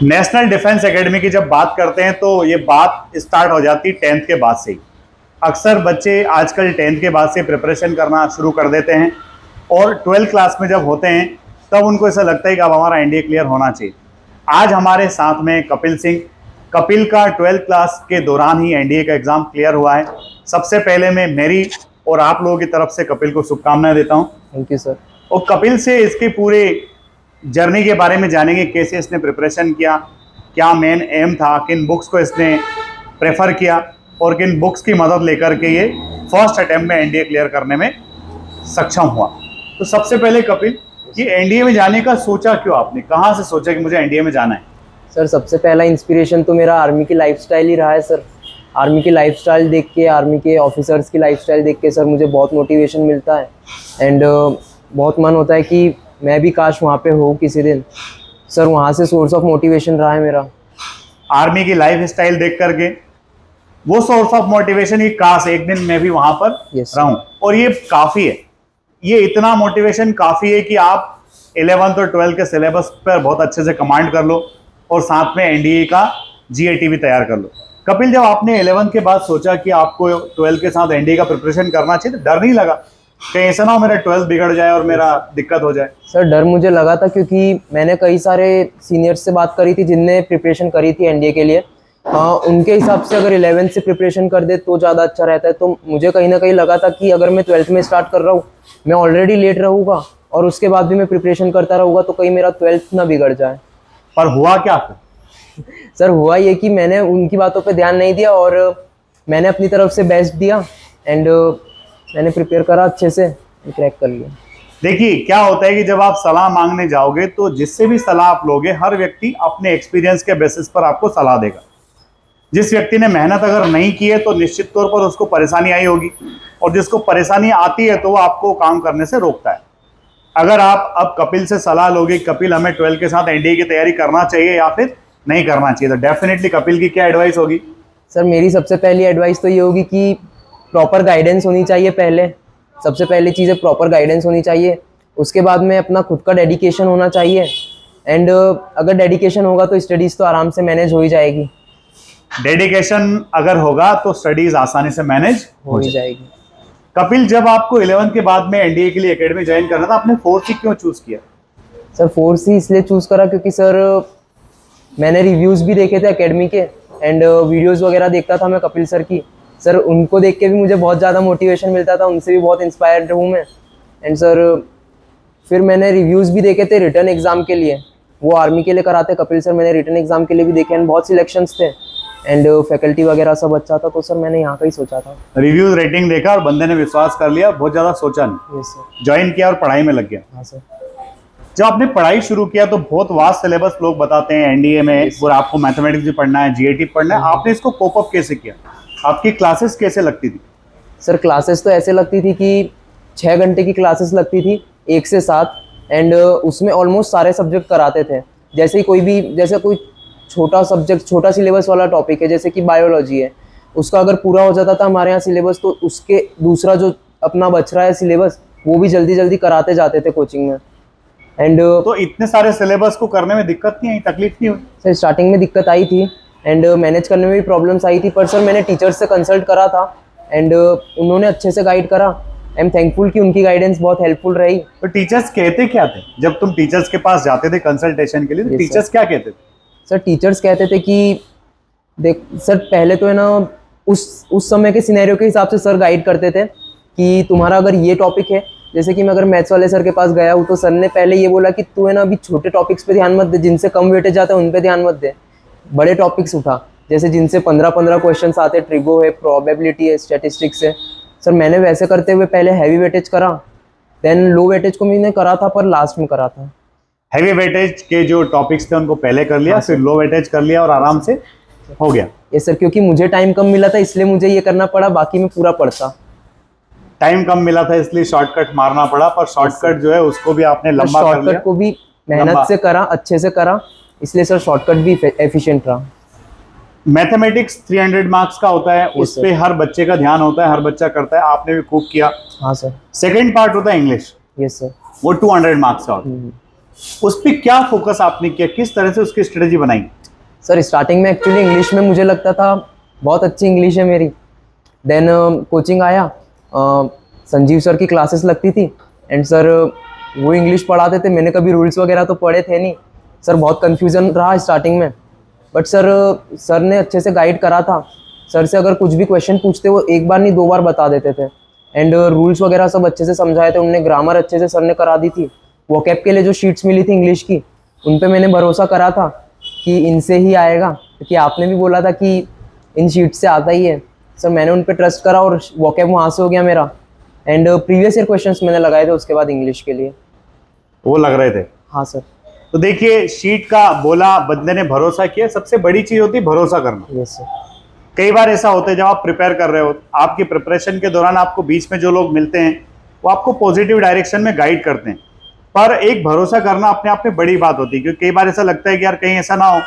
National defence academy की जब बात करते हैं तो ये बात स्टार्ट हो जाती है 10th के बाद से ही। अक्सर बच्चे आजकल 10th के बाद से प्रिपरेशन करना शुरू कर देते हैं और 12th क्लास में जब होते हैं तब उनको ऐसा लगता है कि अब हमारा एनडीए क्लियर होना चाहिए। आज हमारे साथ में कपिल सिंह। कपिल का 12th क्लास के दौरान ही एनडीए का एग्ज़ाम क्लियर हुआ है। सबसे पहले मैं मेरी और आप लोगों की तरफ से कपिल को शुभकामनाएं देता हूँ। Thank you sir. और कपिल से इसके पूरे जर्नी के बारे में जानेंगे, कैसे इसने प्रिपरेशन किया, क्या मेन एम था, किन बुक्स को इसने प्रेफर किया और किन बुक्स की मदद लेकर के ये फर्स्ट अटेम्प्ट में एनडीए क्लियर करने में सक्षम हुआ। तो सबसे पहले कपिल, ये एनडीए में जाने का सोचा क्यों आपने, कहाँ से सोचा कि मुझे एनडीए में जाना है? सर सबसे पहला इंस्पिरेशन तो मेरा आर्मी की लाइफस्टाइल ही रहा है सर। आर्मी की लाइफस्टाइल देख के, आर्मी के ऑफिसर्स की लाइफस्टाइल देख के सर मुझे बहुत मोटिवेशन मिलता है एंड बहुत मन होता है कि मैं भी काश वहाँ पे हो किसी दिन। सर वहाँ से सोर्स ऑफ मोटिवेशन रहा है मेरा। आर्मी की लाइफ स्टाइल देख करके वो सोर्स ऑफ मोटिवेशन ही, काश एक दिन मैं भी वहाँ पर रहूँ। और ये काफ़ी है, ये इतना मोटिवेशन काफ़ी है कि आप 11th और 12th के सिलेबस पर बहुत अच्छे से कमांड कर लो और साथ में एनडीए का जीएटी भी तैयार कर लो। कपिल, जब आपने 11th के बाद सोचा कि आपको 12th के साथ एनडीए का प्रिपरेशन करना चाहिए तो डर नहीं लगा कहीं ऐसा ना हो मेरा 12th बिगड़ जाए और मेरा दिक्कत हो जाए? सर डर मुझे लगा था क्योंकि मैंने कई सारे सीनियर्स से बात करी थी जिनने प्रिपरेशन करी थी एनडीए के लिए। उनके हिसाब से अगर 11th से प्रिपरेशन कर दे तो ज़्यादा अच्छा रहता है। तो मुझे कहीं ना कहीं लगा था कि अगर मैं 12th में स्टार्ट कर रहा हूँ, मैं ऑलरेडी लेट रहूँगा और उसके बाद भी मैं प्रिपरेशन करता रहूँगा तो कहीं मेरा 12th ना बिगड़ जाए। पर हुआ क्या फिर? सर हुआ ये कि मैंने उनकी बातों पे ध्यान नहीं दिया और मैंने अपनी तरफ से बेस्ट दिया एंड मैंने प्रिपेयर करा, अच्छे से क्रैक कर लिया। देखिए क्या होता है कि जब आप सलाह मांगने जाओगे तो जिससे भी सलाह आप लोगे, हर व्यक्ति अपने एक्सपीरियंस के बेसिस पर आपको सलाह देगा। जिस व्यक्ति ने मेहनत अगर नहीं की है तो निश्चित तौर पर उसको परेशानी आई होगी, और जिसको परेशानी आती है तो वो आपको काम करने से रोकता है। अगर आप अब कपिल से सलाह लोगे, कपिल हमें 12 के साथ एनडीए की तैयारी करना चाहिए या फिर नहीं करना चाहिए, तो डेफिनेटली कपिल की क्या एडवाइस होगी? सर मेरी सबसे पहली एडवाइस तो ये होगी कि प्रॉपर गाइडेंस होनी चाहिए। पहले सबसे पहली चीज़ है प्रॉपर गाइडेंस होनी चाहिए। उसके बाद में अपना खुद का डेडिकेशन होना चाहिए एंड अगर डेडिकेशन होगा तो स्टडीज़ तो आराम से मैनेज हो ही जाएगी। डेडिकेशन अगर होगा तो स्टडीज आसानी से मैनेज हो ही जाएगी। कपिल, जब आपको 11th के बाद में एनडीए के लिए एकेडमी ज्वाइन करना था, आपने 4C क्यों चूज किया? सर 4C इसलिए चूज़ करा क्योंकि सर मैंने रिव्यूज़ भी देखे थे एकेडमी के एंड वीडियोज़ वगैरह देखता था मैं कपिल सर की। सर उनको देख के भी मुझे बहुत ज़्यादा मोटिवेशन मिलता था, उनसे भी बहुत इंस्पायर्ड हूँ मैं। एंड सर फिर मैंने रिव्यूज़ भी देखे थे रिटर्न एग्ज़ाम के लिए, वो आर्मी के लिए कराते कपिल सर, मैंने रिटर्न एग्ज़ाम के लिए भी देखे एंड बहुत सिलेक्शंस थे एंड फैकल्टी वगैरह सब अच्छा था, तो सर मैंने यहाँ का ही सोचा था। रिव्यूज रेटिंग देखा और बंदे ने विश्वास कर लिया, बहुत ज़्यादा सोचा नहीं। Yes sir. ज्वाइन किया और पढ़ाई में लग गया। हाँ सर। जब आपने पढ़ाई शुरू किया तो बहुत वास्ट सिलेबस लोग बताते हैं एनडीए में, और आपको मैथमेटिक्स भी पढ़ना है, जीएटी पढ़ना है। आपने इसको कोप अप कैसे किया? आपकी क्लासेस कैसे लगती थी? सर क्लासेस तो ऐसे लगती थी कि 6 घंटे की क्लासेस लगती थी 1 से 7 एंड उसमें ऑलमोस्ट सारे सब्जेक्ट कराते थे। जैसे ही कोई छोटा सब्जेक्ट, छोटा सिलेबस वाला टॉपिक है जैसे कि बायोलॉजी है, उसका अगर पूरा हो जाता था हमारे यहाँ सिलेबस तो उसके दूसरा जो अपना बच रहा है सिलेबस वो भी जल्दी जल्दी कराते जाते थे कोचिंग में। एंड तो इतने सारे सिलेबस को करने में दिक्कत नहीं आई, तकलीफ नहीं हुई? सर स्टार्टिंग में दिक्कत आई थी एंड मैनेज करने में भी प्रॉब्लम्स आई थी, पर सर मैंने टीचर्स से कंसल्ट करा था एंड उन्होंने अच्छे से गाइड करा। आई एम थैंकफुल कि उनकी गाइडेंस बहुत हेल्पफुल रही। तो टीचर्स कहते क्या थे जब तुम टीचर्स के पास जाते थे कंसल्टेशन के लिए? तो टीचर्स क्या कहते थे? सर टीचर्स कहते थे कि देख सर, पहले तो है ना उस समय के सिनेरियो के हिसाब से सर गाइड करते थे कि तुम्हारा अगर ये टॉपिक है, जैसे कि मैं अगर मैथ्स वाले सर के पास गया हूँ तो सर ने पहले ये बोला कि तू है ना अभी छोटे टॉपिक्स पे ध्यान मत दे, जिनसे कम वेटेज आता है उन पे ध्यान मत दे, बड़े टॉपिक्स उठा, जैसे जिनसे 15-15 क्वेश्चंस आते, ट्रिगो है, प्रोबेबिलिटी है, स्टैटिस्टिक्स है। सर मैंने वैसे करते हुए पहले हैवी वेटेज करा, देन लो वेटेज को मैंने करा था पर लास्ट में करा था। हैवी वेटेज के जो टॉपिक्स थे उनको पहले कर लिया, फिर लो वेटेज कर लिया और आराम से हो गया। ये सर क्योंकि मुझे टाइम कम मिला था इसलिए मुझे ये करना पड़ा, बाकी मैं पूरा पढ़ता। टाइम कम मिला था इसलिए शॉर्टकट मारना पड़ा, पर शॉर्टकट जो है उसको भी आपने लंबा कर लिया। शॉर्टकट को भी मेहनत से करा, अच्छे से करा, इसलिए सर शॉर्टकट भी एफिशिएंट रहा। मैथमेटिक्स 300 मार्क्स का होता है, उस पे हर बच्चे का ध्यान होता है, हर बच्चा करता है, आपने भी खूब किया। हाँ सर। सेकंड पार्ट होता है इंग्लिश। Yes sir. वो 200 मार्क्स का होता है। उस पर क्या फोकस आपने किया, किस तरह से उसकी स्ट्रेटेजी बनाई? सर स्टार्टिंग में एक्चुअली इंग्लिश में मुझे लगता था बहुत अच्छी इंग्लिश है मेरी। देन कोचिंग आया, संजीव सर की क्लासेस लगती थी एंड सर वो इंग्लिश पढ़ाते थे। मैंने कभी रूल्स वगैरह तो पढ़े थे नहीं सर, बहुत कन्फ्यूज़न रहा स्टार्टिंग में। बट सर ने अच्छे से गाइड करा था। सर से अगर कुछ भी क्वेश्चन पूछते वो एक बार नहीं 2 बार बता देते थे। एंड रूल्स वगैरह सब अच्छे से समझाए थे उन्होंने, ग्रामर अच्छे से सर ने करा दी थी। वोकैब के लिए जो शीट्स मिली थी इंग्लिश की, उन पे मैंने भरोसा करा था कि इनसे ही आएगा, क्योंकि आपने भी बोला था कि इन शीट से आता ही है। सर मैंने उन पे ट्रस्ट करा और वोकैब वहाँ से हो गया मेरा। एंड प्रीवियस ईयर क्वेश्चंस मैंने लगाए थे उसके बाद इंग्लिश के लिए। वो लग रहे थे? हाँ सर। तो देखिए, शीट का बोला, बंदे ने भरोसा किया, सबसे बड़ी चीज होती है भरोसा करना। Yes sir. कई बार ऐसा होता है जब आप प्रिपेयर कर रहे हो, आपकी प्रिपरेशन के दौरान आपको बीच में जो लोग मिलते हैं वो आपको पॉजिटिव डायरेक्शन में गाइड करते हैं, पर एक भरोसा करना अपने आप में बड़ी बात होती है। क्योंकि कई बार ऐसा लगता है कि यार कहीं ऐसा ना हो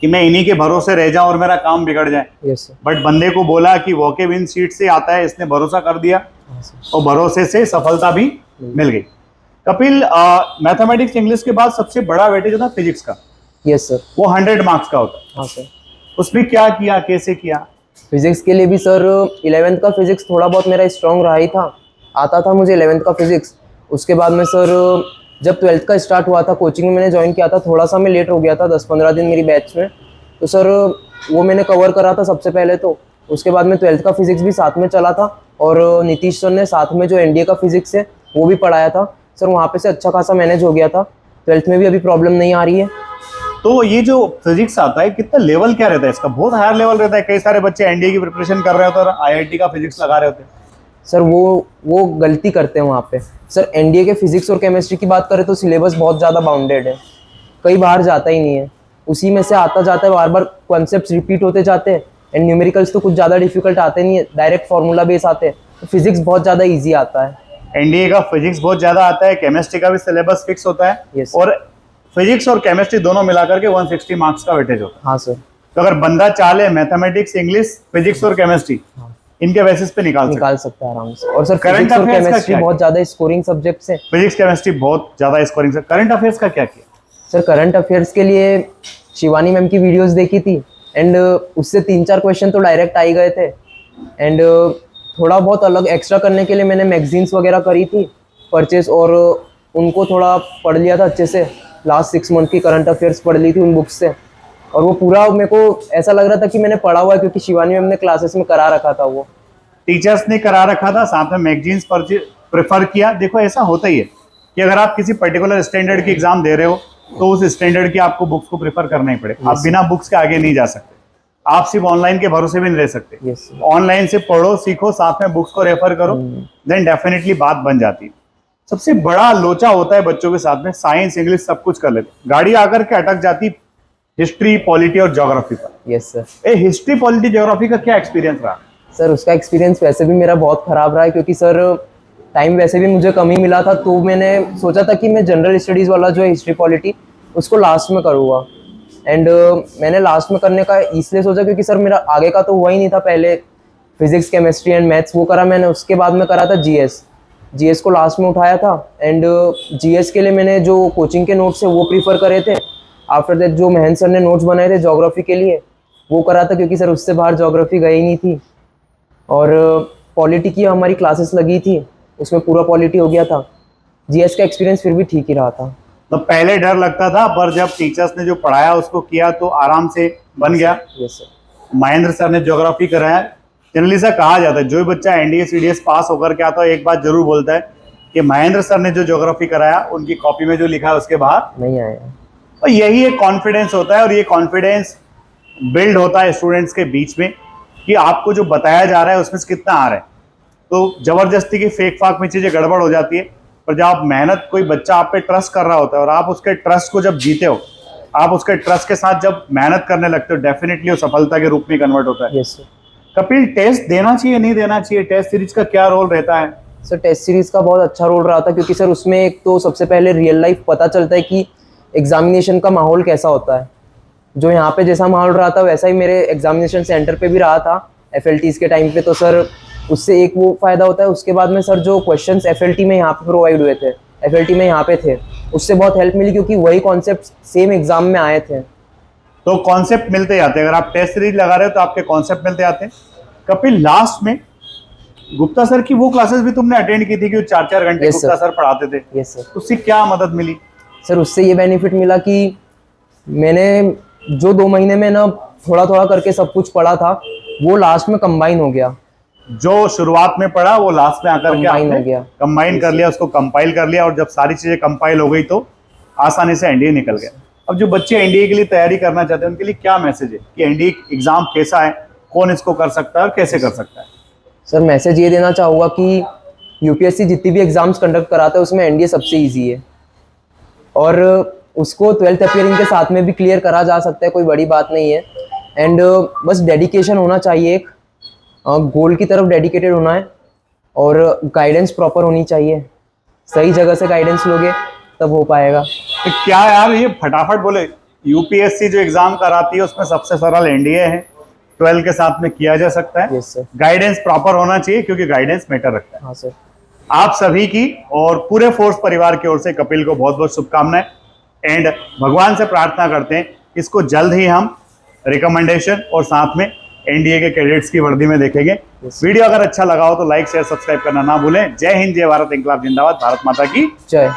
कि मैं इन्हीं के भरोसे रह जाऊं और मेरा काम बिगड़ जाए। Yes sir. बट बंदे को बोला कि वोकैब इन सीट से आता है, इसने भरोसा कर दिया हाँ सर। और भरोसे से सफलता भी मिल गई। कपिल, मैथमेटिक्स इंग्लिश के बाद सबसे बड़ा वेटेज होता है फिजिक्स का। Yes sir. वो 100 मार्क्स का होता है। हाँ सर। उसमें क्या किया, कैसे किया? फिजिक्स के लिए भी सर 11th का फिजिक्स थोड़ा बहुत मेरा स्ट्रॉन्ग रहा ही था, आता था मुझे 11th का फिजिक्स। उसके बाद में सर जब 12th का स्टार्ट हुआ था, कोचिंग में मैंने ज्वाइन किया था, थोड़ा सा मैं लेट हो गया था 10-15 दिन मेरी बैच में। तो सर वो मैंने कवर करा था सबसे पहले तो। उसके बाद में 12th का फिजिक्स भी साथ में चला था और नीतीश सर ने साथ में जो एनडीए का फिजिक्स है वो भी पढ़ाया था सर। वहाँ पे से अच्छा खासा मैनेज हो गया था। 12th में भी अभी प्रॉब्लम नहीं आ रही है। तो ये जो फिजिक्स आता है, कितना लेवल क्या रहता है इसका? बहुत हायर लेवल रहता है। कई सारे बच्चे एनडीए की प्रिपरेशन कर रहे होते हैं और आईआईटी का फिजिक्स लगा रहे होते हैं। सर वो गलती करते हैं वहाँ पे। सर एनडीए के फिजिक्स और केमिस्ट्री की बात करें तो सिलेबस बहुत ज़्यादा बाउंडेड है, कई बार जाता ही नहीं है, उसी में से आता जाता है, बार बार कॉन्सेप्ट्स रिपीट होते जाते हैं। एंड न्यूमेरिकल्स तो कुछ ज़्यादा डिफिकल्ट आते नहीं है, डायरेक्ट फार्मूला बेस आते हैं। तो फिजिक्स बहुत ज़्यादा ईजी आता है। एनडीए का फिजिक्स बहुत ज्यादा आता है, केमिस्ट्री का भी सिलेबस फिक्स होता है। Yes. और फिजिक्स और केमिस्ट्री दोनों मिलाकर के 160 मार्क्स का वेटेज होता है। हाँ सर। तो अगर बंदा चाहे मैथमेटिक्स, इंग्लिश, फिजिक्स और केमिस्ट्री इनके बेसिस पे निकाल सकता है आराम से। और सर Current फिजिक्स और affairs का केमिस्ट्री क्या है? बहुत ज़्यादा स्कोरिंग सब्जेक्ट्स हैं। फिजिक्स केमिस्ट्री बहुत ज्यादा स्कोरिंग से। करंट अफेयर्स का क्या किया? सर करंट अफेयर्स के लिए शिवानी मैम की वीडियोस देखी थी एंड उससे 3-4 क्वेश्चन तो डायरेक्ट आ ही गए थे। एंड थोड़ा बहुत अलग एक्स्ट्रा करने के लिए मैंने मैगजीन्स वगैरह करी थी परचेस, और उनको थोड़ा पढ़ लिया था अच्छे से। लास्ट 6 मंथ की करंट अफेयर्स पढ़ ली थी उन बुक्स से, और वो पूरा मेरे को ऐसा लग रहा था कि मैंने पढ़ा हुआ है, क्योंकि शिवानी मैम ने क्लासेस में करा रखा था। वो टीचर्स ने करा रखा था, साथ में मैगजीन्स प्रेफर किया। देखो ऐसा होता ही है कि अगर आप किसी पर्टिकुलर स्टैंडर्ड की एग्जाम दे रहे हो तो उस स्टैंडर्ड की आपको बुक्स को प्रेफर करना ही पड़ेगा। आप बिना बुक्स के आगे नहीं जा सकते। आप सिर्फ ऑनलाइन के भरोसे भी नहीं रह सकते। ऑनलाइन से पढ़ो, सीखो, साथ में बुक्स को रेफर करो, देन डेफिनेटली बात बन जाती है। सबसे बड़ा लोचा होता है बच्चों के साथ में, साइंस इंग्लिश सब कुछ कर लेते, गाड़ी आकर के अटक जाती हिस्ट्री, पॉलिटी और ज्योग्राफी पर। Yes sir. History, polity, geography का क्या एक्सपीरियंस रहा? सर उसका एक्सपीरियंस वैसे भी मेरा बहुत ख़राब रहा है, क्योंकि सर टाइम वैसे भी मुझे कम ही मिला था। तो मैंने सोचा था कि मैं जनरल स्टडीज़ वाला जो है हिस्ट्री पॉलिटी उसको लास्ट में करूँगा। एंड मैंने लास्ट में करने का इसलिए सोचा क्योंकि सर मेरा आगे का तो हुआ ही नहीं था। पहले फिजिक्स, केमिस्ट्री एंड मैथ्स वो करा मैंने, उसके बाद में करा था जीएस को लास्ट में उठाया था। एंड जीएस के लिए मैंने जो कोचिंग के नोट्स है वो प्रीफर करे थे। आफ्टर दैट जो महेंद्र सर ने नोट्स बनाए थे ज्योग्राफी के लिए वो करा था, क्योंकि सर उससे बाहर ज्योग्राफी गई नहीं थी। और पॉलिटी की हमारी क्लासेस लगी थी, उसमें पूरा पॉलिटी हो गया था। जीएस का एक्सपीरियंस फिर भी ठीक ही रहा था। तो पहले डर लगता था, पर जब टीचर्स ने जो पढ़ाया उसको किया तो आराम से बन गया। Yes sir. महेंद्र सर ने ज्योग्राफी कराया। जनरली सा कहा जाता है जो भी बच्चा एनडीए सीडीएस पास होकर के आता है एक बात जरूर बोलता है कि महेंद्र सर ने जो ज्योग्राफी कराया उनकी कॉपी में जो लिखा है उसके बाहर नहीं आया। और यही एक कॉन्फिडेंस होता है, और ये कॉन्फिडेंस बिल्ड होता है स्टूडेंट्स के बीच में कि आपको जो बताया जा रहा है उसमें से कितना आ रहा है। तो जबरदस्ती की फेक फाक में चीजें गड़बड़ हो जाती है, पर जब आप मेहनत, कोई बच्चा आप पे ट्रस्ट कर रहा होता है और आप उसके ट्रस्ट को जब जीते हो, आप उसके ट्रस्ट के साथ जब मेहनत करने लगते हो, डेफिनेटली वो सफलता के रूप में कन्वर्ट होता है। Yes sir. कपिल, टेस्ट देना चाहिए नहीं देना चाहिए? टेस्ट सीरीज का क्या रोल रहता है? सर टेस्ट सीरीज का बहुत अच्छा रोल रहा था, क्योंकि सर उसमें एक तो सबसे पहले रियल लाइफ पता चलता है कि एग्जामिनेशन का माहौल कैसा होता है। जो यहाँ पे जैसा माहौल रहा था वैसा ही मेरे एग्जामिनेशन सेंटर पे भी रहा था एफएलटीज के टाइम पे। तो सर उससे एक वो फ़ायदा होता है। उसके बाद में सर जो क्वेश्चंस एफएलटी में यहाँ पे प्रोवाइड हुए थे, एफएलटी में यहाँ पे थे, उससे बहुत हेल्प मिली, क्योंकि वही कॉन्सेप्ट सेम एग्जाम में आए थे। तो कॉन्सेप्ट मिलते जाते हैं, अगर आप टेस्ट सीरीज लगा रहे हो तो आपके कॉन्सेप्ट मिलते जाते हैं। कपिल, लास्ट में गुप्ता सर की वो क्लासेस भी तुमने अटेंड की थी कि 4-4 घंटे Yes, गुप्ता सर पढ़ाते थे, यस सर। उससे क्या मदद मिली? सर उससे ये बेनिफिट मिला कि मैंने जो 2 महीने में ना थोड़ा थोड़ा करके सब कुछ पढ़ा था, वो लास्ट में कंबाइन हो गया। जो शुरुआत में पढ़ा वो लास्ट में आकर के Combine आपने हो गया। कंबाइन कर लिया, उसको कंपाइल कर लिया, और जब सारी चीजें कंपाइल हो गई तो आसानी से एनडीए निकल गया। अब जो बच्चे एनडीए के लिए तैयारी करना चाहते हैं उनके लिए क्या मैसेज है कि एनडीए एग्जाम कैसा है, कौन इसको कर सकता है और कैसे कर सकता है? सर मैसेज ये देना चाहूँगा कि यूपीएससी जितनी भी एग्जाम्स कंडक्ट कराता है उसमें एनडीए सबसे ईजी है, और उसको 12th अपियरिंग के साथ में भी क्लियर करा जा सकता है, कोई बड़ी बात नहीं है। एंड बस डेडिकेशन होना चाहिए, एक गोल की तरफ डेडिकेटेड होना है, और गाइडेंस प्रॉपर होनी चाहिए। सही जगह से गाइडेंस लोगे तब हो पाएगा। तो क्या यार, ये फटाफट बोले, यूपीएससी जो एग्जाम कराती है उसमें सबसे सरल एनडीए है, 12 के साथ में किया जा सकता है। Yes sir. गाइडेंस प्रॉपर होना चाहिए क्योंकि गाइडेंस मैटर रखता है। हाँ सर। आप सभी की और पूरे फोर्स परिवार की ओर से कपिल को बहुत बहुत शुभकामनाएं, एंड भगवान से प्रार्थना करते हैं इसको जल्द ही हम रिकमेंडेशन और साथ में एनडीए के कैडेट्स की वर्दी में देखेंगे। वीडियो अगर अच्छा लगा हो तो लाइक शेयर सब्सक्राइब करना ना भूलें। जय हिंद, जय भारत, इंकलाब जिंदाबाद, भारत माता की जय।